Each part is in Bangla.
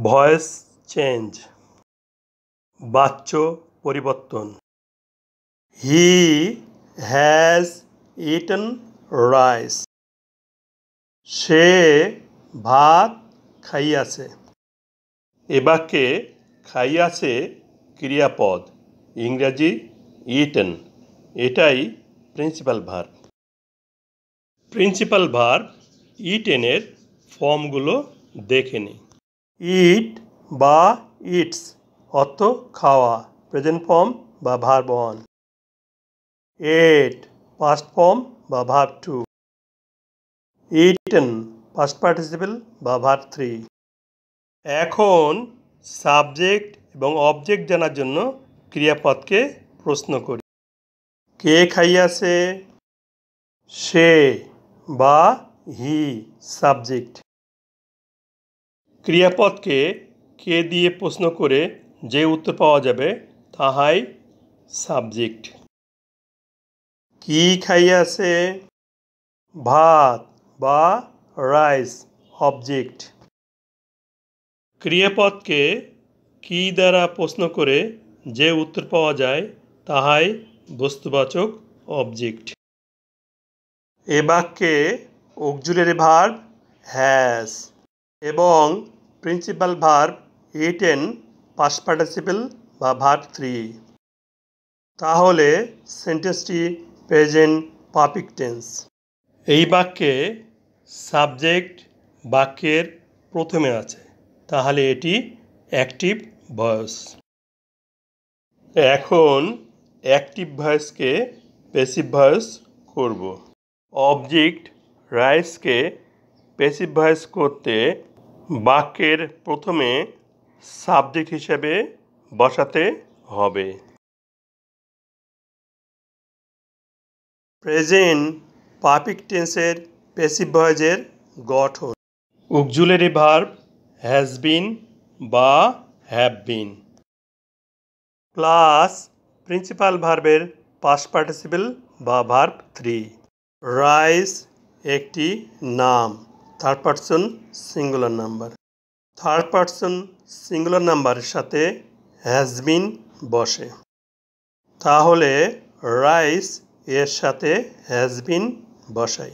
ভয়েস চেঞ্জ, বাচ্য পরিবর্তন। He has eaten rice. সে ভাত খাইয়াছে। এ বাক্যে খাইয়াছে ক্রিয়াপদ, ইংরাজি ইটেন। এটাই প্রিন্সিপাল ভার্ব। প্রিন্সিপাল ভার্ব ইটেনের ফর্মগুলো দেখে নিই। ইট বা ইটস অর্থ খাওয়া, প্রেজেন্ট ফর্ম বা ভার্ব 1। এট পাস্ট ফর্ম বা ভার্ব 2। ইটেন পাস্ট পার্টিসিপল বা ভার্ব 3। এখন সাবজেক্ট এবং অবজেক্ট জানার জন্য ক্রিয়াপদকে প্রশ্ন করি। কে খাইয়াছে? সে বা হি সাবজেক্ট। ক্রিয়াপদকে কে দিয়ে প্রশ্ন করে যে উত্তর পাওয়া যাবে তাহাই সাবজেক্ট। কি খাইয়াছে? ভাত বা রাইস অবজেক্ট। ক্রিয়াপদকে কি দ্বারা প্রশ্ন করে যে উত্তর পাওয়া যায় তাহাই বস্তুবাচক অবজেক্ট। এ বাক্যে অক্সিলারি ভার্ব হ্যাজ এবং principal verb eaten past participle বা ভার্ব 3। তাহলে সেন্টেন্সটি প্রেজেন্ট পারফেক্ট টেন্স। এই বাক্যে সাবজেক্ট বাক্যের প্রথমে আছে, তাহলে এটি অ্যাক্টিভ ভয়েস। এখন অ্যাক্টিভ ভয়েসকে প্যাসিভ ভয়েস করব। অবজেক্ট রাইসকে প্যাসিভ ভয়েস করতে বাক্যের প্রথমে সাবজেক্ট হিসেবে বসাতে হবে। প্রেজেন্ট পারফেক্ট টেন্সের প্যাসিভ ভয়েসের গঠন। অক্সিলারি ভার্ব হ্যাজ বিন বা হ্যাভ বিন প্লাস প্রিন্সিপাল ভার্বের পাস্ট পার্টিসিপল বা ভার্ব 3। রাইস একটি নাম, third person singular number. Third person singular নাম্বারের সাথে হ্যাজ বিন বসে, তাহলে রাইস এর সাথে হ্যাজ বিন বসাই।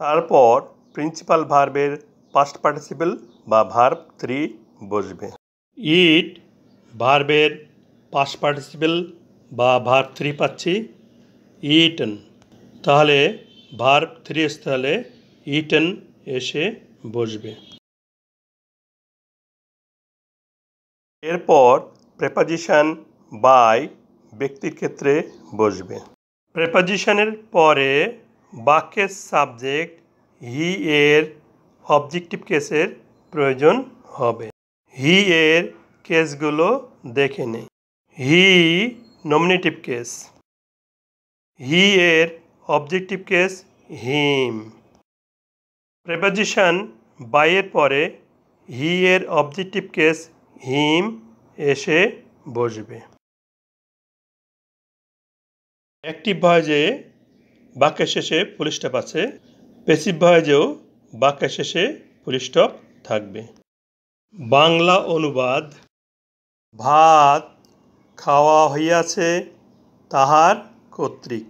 তারপর প্রিন্সিপাল ভার্বের পাস্ট পার্টিসিপল বা ভার্ব 3 বসবে। ইট ভার্বের পাস্ট পার্টিসিপল বা ভার্ব 3 পাচ্ছি, ইটেন। তাহলে ভার্ব 3 স্থলে ইটেন এসে বসবে। এরপর প্রেপোজিশন বাই ব্যক্তির ক্ষেত্রে বসবে। প্রেপোজিশনের পরে বাক্যের সাবজেক্ট হি এর অবজেক্টিভ কেসের প্রয়োজন হবে। হি এর কেসগুলো দেখে নেই। হি নমিনেটিভ কেস। হি এর objective case him. Preposition by এর পরে হি এর অবজেক্টিভ কেস হিম এসে বসবে। অ্যাক্টিভ ভয়েসে বাক্যের শেষে ফুল স্টপ আছে, প্যাসিভ ভয়েসেও বাক্যের শেষে ফুল স্টপ থাকবে। বাংলা অনুবাদ। ভাত খাওয়া হইয়াছে তাহার কর্তৃক।